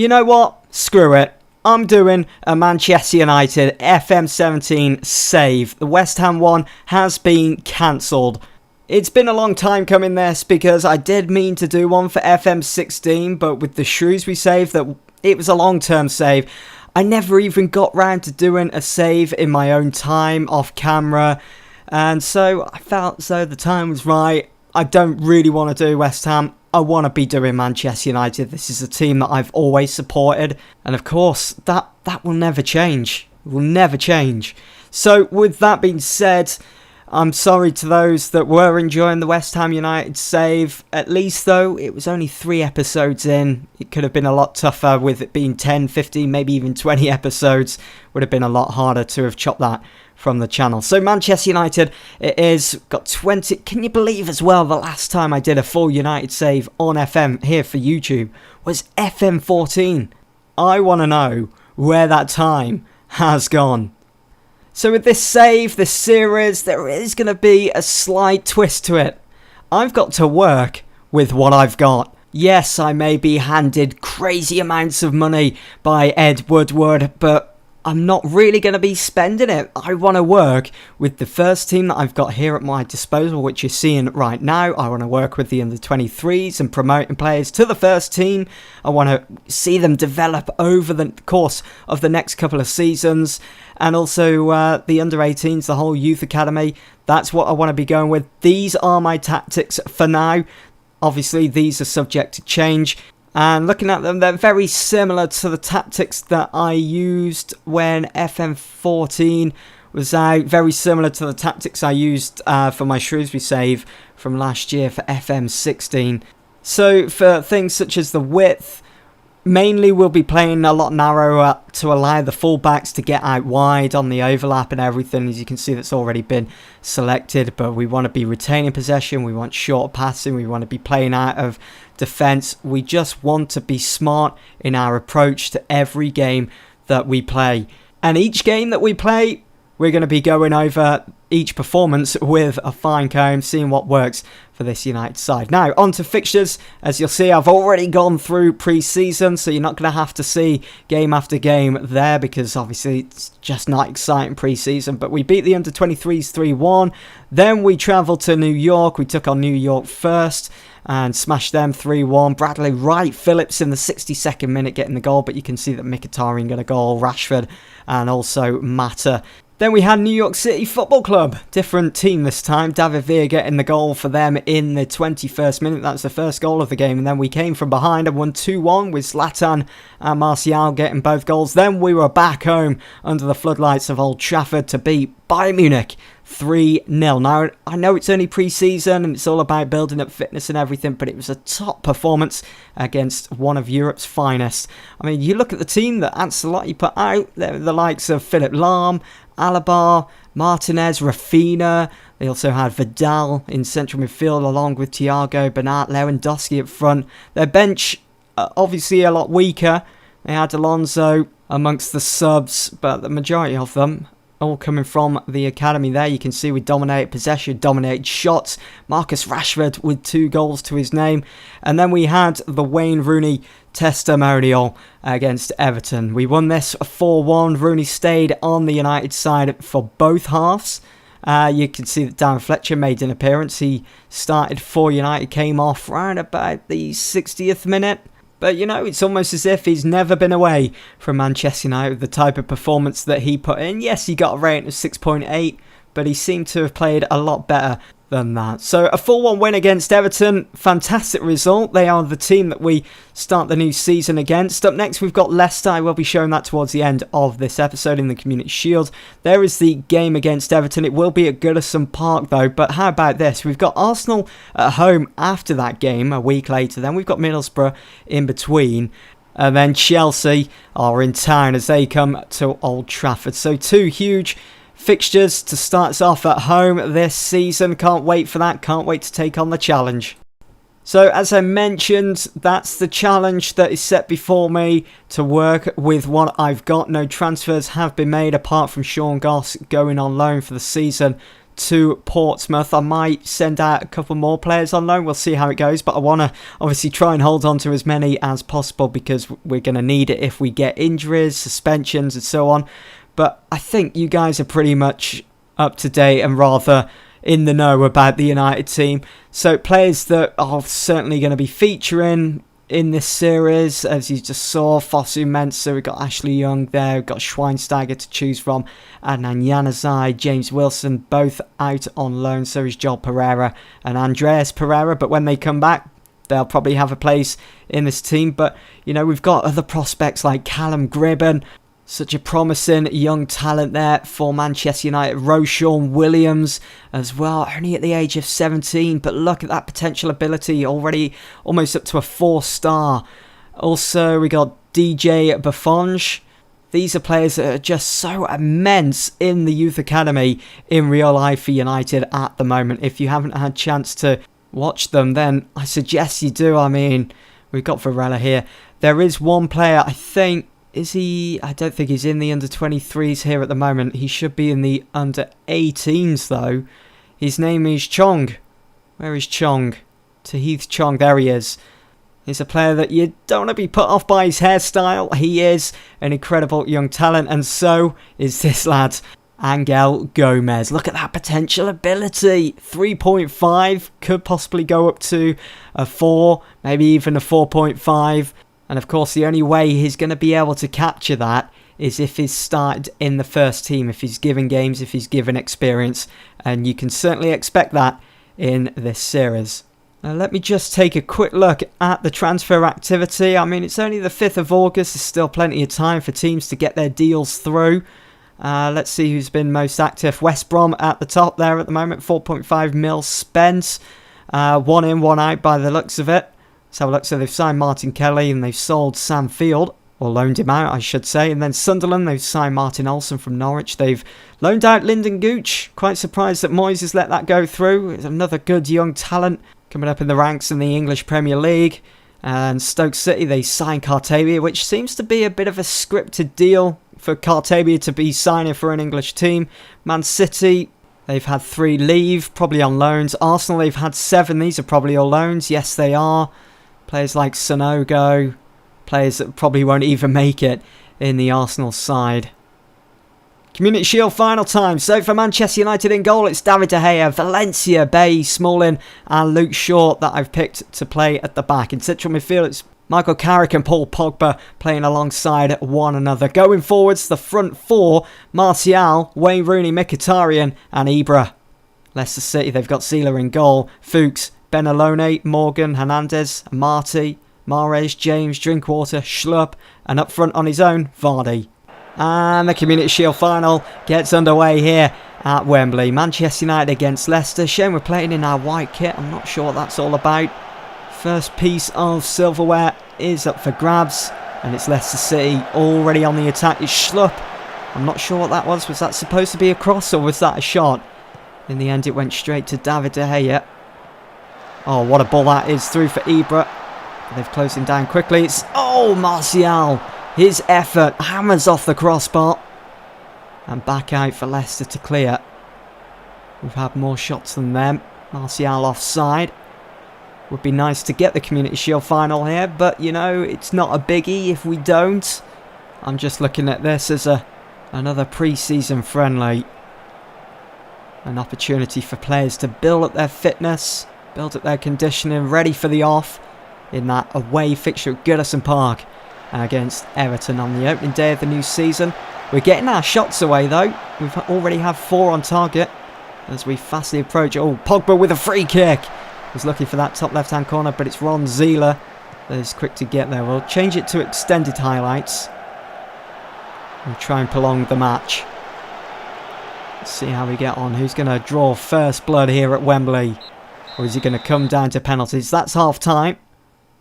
You know what? Screw it. I'm doing a Manchester United FM17 save. The West Ham one has been cancelled. It's been a long time coming this because I did mean to do one for FM16, but with the Shrewsbury save, that it was a long-term save. I never even got round to doing a save in my own time off camera, and so I felt as though the time was right. I don't really want to do West Ham. I want to be doing Manchester United. This is a team that I've always supported. And of course, that will never change. It will never change. So with that being said, I'm sorry to those that were enjoying the West Ham United save. At least though, it was only 3 episodes in. It could have been a lot tougher with it being 10, 15, maybe even 20 episodes. Would have been a lot harder to have chopped that from the channel. So Manchester United, it is got 20. Can you believe as well the last time I did a full United save on FM here for YouTube was FM14. I want to know where that time has gone. So with this save, this series, there is going to be a slight twist to it. I've got to work with what I've got. Yes, I may be handed crazy amounts of money by Ed Woodward, but I'm not really going to be spending it. I want to work with the first team that I've got here at my disposal, which you're seeing right now. I want to work with the under-23s and promoting players to the first team. I want to see them develop over the course of the next couple of seasons. And also the under-18s, the whole youth academy. That's what I want to be going with. These are my tactics for now. Obviously, these are subject to change. And looking at them, they're very similar to the tactics that I used when FM14 was out. Very similar to the tactics I used for my Shrewsbury save from last year for FM16. So for things such as the width, mainly we'll be playing a lot narrower to allow the fullbacks to get out wide on the overlap and everything. As you can see, that's already been selected, but we want to be retaining possession, we want short passing, we want to be playing out of defence. We just want to be smart in our approach to every game that we play. And each game that we play, we're going to be going over each performance with a fine comb, seeing what works for this United side. Now, on to fixtures. As you'll see, I've already gone through pre-season, so you're not going to have to see game after game there, because obviously it's just not exciting pre-season. But we beat the under-23s 3-1. Then we travelled to New York. We took on New York first and smashed them 3-1. Bradley Wright Phillips in the 62nd minute getting the goal, but you can see that Mkhitaryan got a goal, Rashford, and also Mata. Then we had New York City Football Club, different team this time. David Villa getting the goal for them in the 21st minute. That's the first goal of the game. And then we came from behind and won 2-1 with Zlatan and Martial getting both goals. Then we were back home under the floodlights of Old Trafford to beat Bayern Munich 3-0. Now, I know it's only pre-season and it's all about building up fitness and everything, but it was a top performance against one of Europe's finest. I mean, you look at the team that Ancelotti put out, the likes of Philipp Lahm, Alaba, Martinez, Rafinha. They also had Vidal in central midfield along with Thiago, Bernat, Lewandowski up front. Their bench, obviously a lot weaker. They had Alonso amongst the subs, but the majority of them all coming from the academy there. You can see we dominated possession, dominated shots. Marcus Rashford with 2 goals to his name. And then we had the Wayne Rooney testimonial against Everton. We won this 4-1. Rooney stayed on the United side for both halves. You can see that Darren Fletcher made an appearance. He started for United, came off around about the 60th minute. But, you know, it's almost as if he's never been away from Manchester United, the type of performance that he put in. Yes, he got a rating of 6.8, but he seemed to have played a lot better than that. So a 4-1 win against Everton, fantastic result. They are the team that we start the new season against. Up next we've got Leicester. I will be showing that towards the end of this episode in the Community Shield. There is the game against Everton. It will be at Goodison Park though, but how about this? We've got Arsenal at home after that game a week later. Then we've got Middlesbrough in between. And then Chelsea are in town as they come to Old Trafford. So 2 huge fixtures to start us off at home this season. Can't wait for that. Can't wait to take on the challenge. So as I mentioned, that's the challenge that is set before me, to work with what I've got. No transfers have been made apart from Sean Goss going on loan for the season to Portsmouth. I might send out a couple more players on loan. We'll see how it goes. But I want to obviously try and hold on to as many as possible because we're going to need it if we get injuries, suspensions and so on. But I think you guys are pretty much up to date and rather in the know about the United team. So players that are certainly going to be featuring in this series, as you just saw, Fosu Mensah, we've got Ashley Young there, we've got Schweinsteiger to choose from, Adnan Januzaj, James Wilson, both out on loan, so is Joel Pereira and Andreas Pereira, but when they come back, they'll probably have a place in this team. But, you know, we've got other prospects like Callum Gribben, such a promising young talent there for Manchester United. Roshan Williams as well, only at the age of 17, but look at that potential ability, already almost up to a 4-star. Also, we got DJ Buffon. These are players that are just so immense in the youth academy in real life for United at the moment. If you haven't had a chance to watch them, then I suggest you do. I mean, we've got Varela here. There is one player, I think, is he? I don't think he's in the under-23s here at the moment. He should be in the under-18s though. His name is Chong. Where is Chong? Tahith Chong. There he is. He's a player that you don't want to be put off by his hairstyle. He is an incredible young talent, and so is this lad, Angel Gomez. Look at that potential ability. 3.5, could possibly go up to a 4, maybe even a 4.5. And of course, the only way he's going to be able to capture that is if he's started in the first team, if he's given games, if he's given experience. And you can certainly expect that in this series. Now, let me just take a quick look at the transfer activity. I mean, it's only the 5th of August. There's still plenty of time for teams to get their deals through. Let's see who's been most active. West Brom at the top there at the moment. 4.5 mil spent. One in, one out by the looks of it. So look, so they've signed Martin Kelly and they've sold Sam Field, or loaned him out, I should say. And then Sunderland, they've signed Martin Olsen from Norwich. They've loaned out Lyndon Gooch. Quite surprised that Moyes has let that go through. It's another good young talent coming up in the ranks in the English Premier League. And Stoke City, they signed Cartabia, which seems to be a bit of a scripted deal for Cartabia to be signing for an English team. Man City, they've had 3 leave, probably on loans. Arsenal, they've had 7. These are probably all loans. Yes, they are. Players like Sonogo, players that probably won't even make it in the Arsenal side. Community Shield final time. So for Manchester United in goal, it's David De Gea, Valencia, Bay, Smalling and Luke Shaw that I've picked to play at the back. In central midfield, it's Michael Carrick and Paul Pogba playing alongside one another. Going forwards, the front 4, Martial, Wayne Rooney, Mkhitaryan and Ibra. Leicester City, they've got Zila in goal, Fuchs, Benalone, Morgan, Hernandez, Marty, Mahrez, James, Drinkwater, Schlupp, and up front on his own, Vardy. And the Community Shield final gets underway here at Wembley. Manchester United against Leicester. Shame we're playing in our white kit. I'm not sure what that's all about. First piece of silverware is up for grabs, and it's Leicester City already on the attack. It's Schlupp. I'm not sure what that was. Was that supposed to be a cross or was that a shot? In the end, it went straight to David De Gea. Oh, what a ball that is through for Ibra. They've closed him down quickly. It's, oh, Martial. His effort hammers off the crossbar. And back out for Leicester to clear. We've had more shots than them. Martial offside. Would be nice to get the Community Shield final here, but, you know, it's not a biggie if we don't. I'm just looking at this as another pre-season friendly. An opportunity for players to build up their fitness, build up their conditioning, ready for the off in that away fixture at Goodison Park against Everton on the opening day of the new season. We're getting our shots away though. We've already had 4 on target as we fastly approach. Oh, Pogba with a free kick. Was looking for that top left hand corner, but it's Ron Zila that is quick to get there. We'll change it to extended highlights. We'll try and prolong the match. Let's see how we get on. Who's going to draw first blood here at Wembley? Or is it going to come down to penalties? That's half time.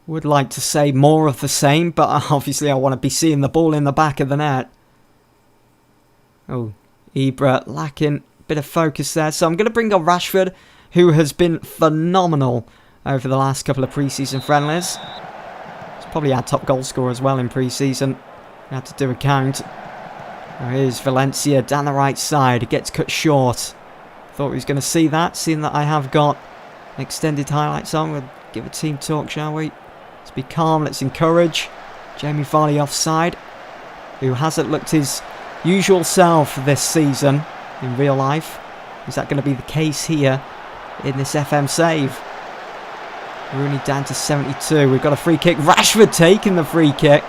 Would like to say more of the same, but obviously I want to be seeing the ball in the back of the net. Oh, Ibra lacking a bit of focus there. So I'm going to bring on Rashford, who has been phenomenal over the last couple of pre-season friendlies. He's probably our top goal scorer as well in pre-season. We had to do a count. There is Valencia down the right side. It gets cut short. Thought he was going to see that, seeing that I have got extended highlights on. We'll give a team talk, shall we? Let's be calm, let's encourage. Jamie Vardy offside, who hasn't looked his usual self this season in real life. Is that going to be the case here in this FM save? Rooney down to 72. We've got a free kick. Rashford taking the free kick.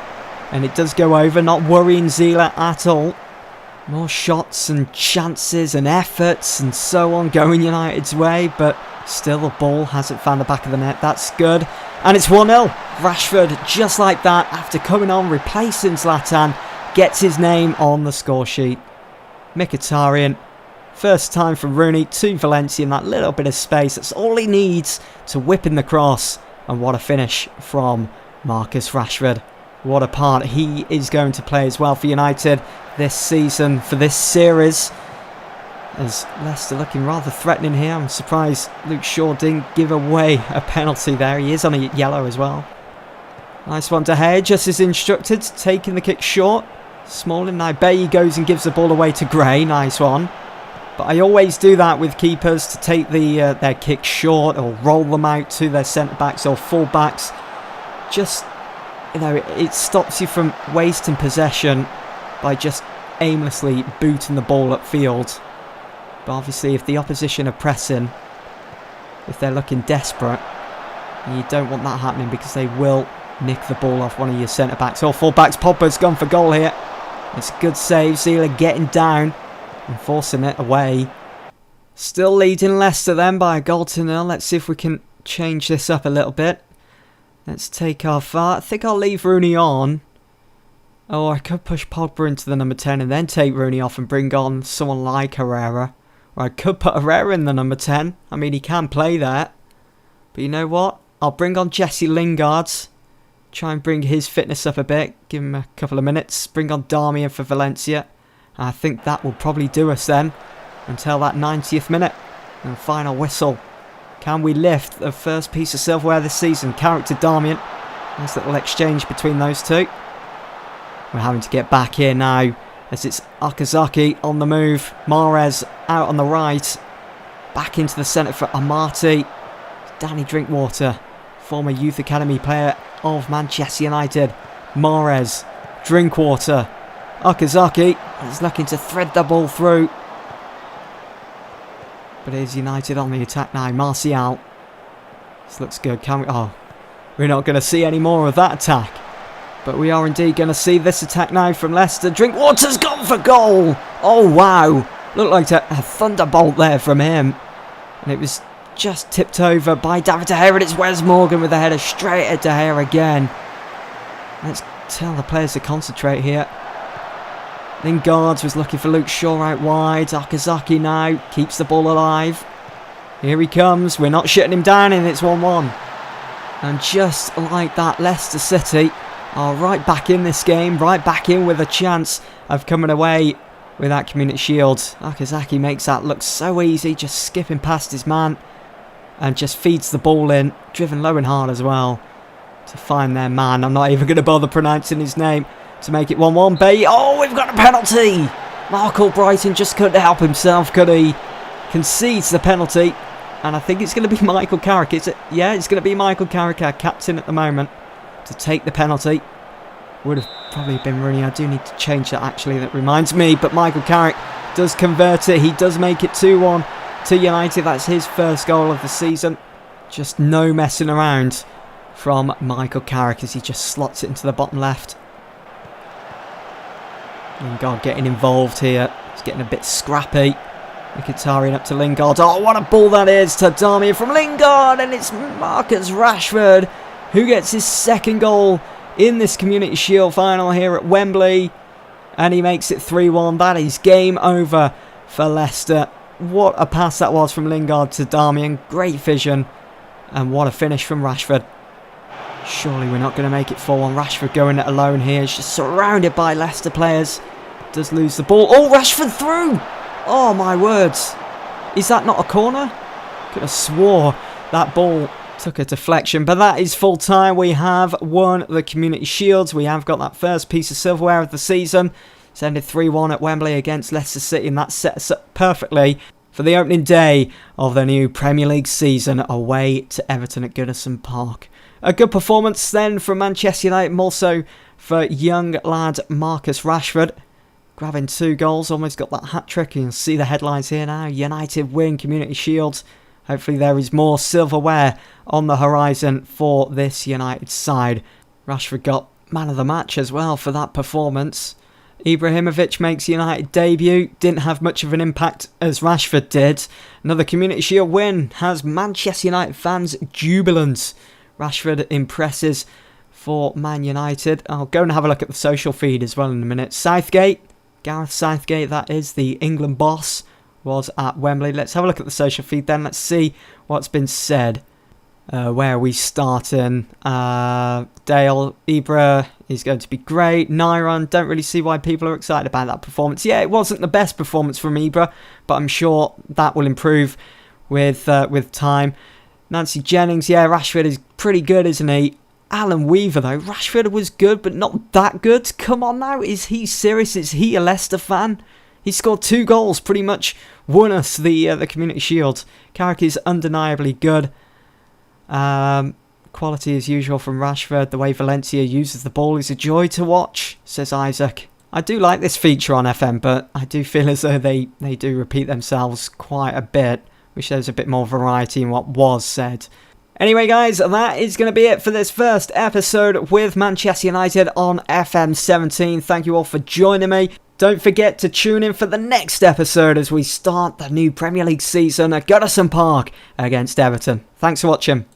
And it does go over, not worrying Zila at all. More shots and chances and efforts and so on going United's way, but still the ball hasn't found the back of the net. That's good. And it's 1-0. Rashford, just like that, after coming on, replacing Zlatan, gets his name on the score sheet. Mkhitaryan, first time from Rooney to Valencia in that little bit of space. That's all he needs to whip in the cross. And what a finish from Marcus Rashford. What a part he is going to play as well for United this season, for this series. As Leicester looking rather threatening here. I'm surprised Luke Shaw didn't give away a penalty there. He is on a yellow as well. Nice one to Gea, just as instructed, taking the kick short. Smalling now, Bailly goes and gives the ball away to Gray. Nice one. But I always do that with keepers, to take their kick short or roll them out to their centre-backs or full-backs. Just, you know, it stops you from wasting possession by just aimlessly booting the ball upfield. But obviously if the opposition are pressing, if they're looking desperate, you don't want that happening, because they will nick the ball off one of your centre-backs or full-backs. Pogba's gone for goal here. It's a good save. Zila getting down and forcing it away. Still leading Leicester then by a goal to nil. Let's see if we can change this up a little bit. Let's take off. I think I'll leave Rooney on. Or I could push Pogba into the number 10 and then take Rooney off and bring on someone like Herrera. Or I could put Herrera in the number 10. I mean, he can play there. But you know what? I'll bring on Jesse Lingard. Try and bring his fitness up a bit. Give him a couple of minutes. Bring on Darmian for Valencia. And I think that will probably do us then. Until that 90th minute. And final whistle. Can we lift the first piece of silverware this season? Carrick to Darmian. Nice little exchange between those two. We're having to get back here now, as it's Okazaki on the move. Mahrez out on the right. Back into the centre for Amati. Danny Drinkwater, former youth academy player of Manchester United. Mahrez, Drinkwater, Okazaki is looking to thread the ball through. But it is United on the attack now. Martial. This looks good. Can we? Oh, we're not going to see any more of that attack. But we are indeed going to see this attack now from Leicester. Drinkwater's gone for goal. Oh, wow. Looked like a thunderbolt there from him. And it was just tipped over by David De Gea. And it's Wes Morgan with the header straight at De Gea again. Let's tell the players to concentrate here. Lingard was looking for Luke Shaw out wide. Okazaki now keeps the ball alive. Here he comes. We're not shutting him down, and it's 1-1. And just like that, Leicester City are right back in this game, right back in with a chance of coming away with that Community Shield. Okazaki makes that look so easy, just skipping past his man and just feeds the ball in, driven low and hard as well to find their man. I'm not even going to bother pronouncing his name to make it 1-1. Bay, oh, we've got a penalty. Mark Albrighton just couldn't help himself, could he? Concedes the penalty, and I think it's going to be Michael Carrick. Is it? Yeah, it's going to be Michael Carrick, our captain at the moment, to take the penalty. Would have probably been Rooney. I do need to change that, actually. That reminds me. But Michael Carrick does convert it. He does make it 2-1 to United. That's his first goal of the season. Just no messing around from Michael Carrick as he just slots it into the bottom left. Lingard getting involved here. He's getting a bit scrappy. Mkhitaryan up to Lingard. Oh, what a ball that is to Darmian from Lingard. And it's Marcus Rashford who gets his second goal in this Community Shield final here at Wembley. And he makes it 3-1. That is game over for Leicester. What a pass that was from Lingard to Darmian. Great vision. And what a finish from Rashford. Surely we're not going to make it 4-1. Rashford going it alone here. He's just surrounded by Leicester players. Does lose the ball. Oh, Rashford through! Oh, my words. Is that not a corner? Could have swore that ball took a deflection. But that is full time. We have won the Community Shields. We have got that first piece of silverware of the season. It's ended 3-1 at Wembley against Leicester City. And that sets us up perfectly for the opening day of the new Premier League season away to Everton at Goodison Park. A good performance then from Manchester United, and also for young lad Marcus Rashford. Grabbing 2 goals, almost got that hat-trick. You can see the headlines here now. United win Community Shield. Hopefully there is more silverware on the horizon for this United side. Rashford got man of the match as well for that performance. Ibrahimovic makes United debut. Didn't have much of an impact as Rashford did. Another Community Shield win has Manchester United fans jubilant. Rashford impresses for Man United. I'll go and have a look at the social feed as well in a minute. Southgate, Gareth Southgate, that is the England boss, was at Wembley. Let's have a look at the social feed then. Let's see what's been said. Where are we starting? Dale, Ibra is going to be great. Nyron, don't really see why people are excited about that performance. Yeah, it wasn't the best performance from Ibra, but I'm sure that will improve with time. Nancy Jennings, yeah, Rashford is pretty good, isn't he? Alan Weaver, though, Rashford was good, but not that good. Come on now, is he serious? Is he a Leicester fan? He scored 2 goals, pretty much won us the Community Shield. Carrick is undeniably good. Quality as usual from Rashford. The way Valencia uses the ball is a joy to watch, says Isaac. I do like this feature on FM, but I do feel as though they do repeat themselves quite a bit. Wish there was a bit more variety in what was said. Anyway, guys, that is going to be it for this first episode with Manchester United on FM 17. Thank you all for joining me. Don't forget to tune in for the next episode as we start the new Premier League season at Goodison Park against Everton. Thanks for watching.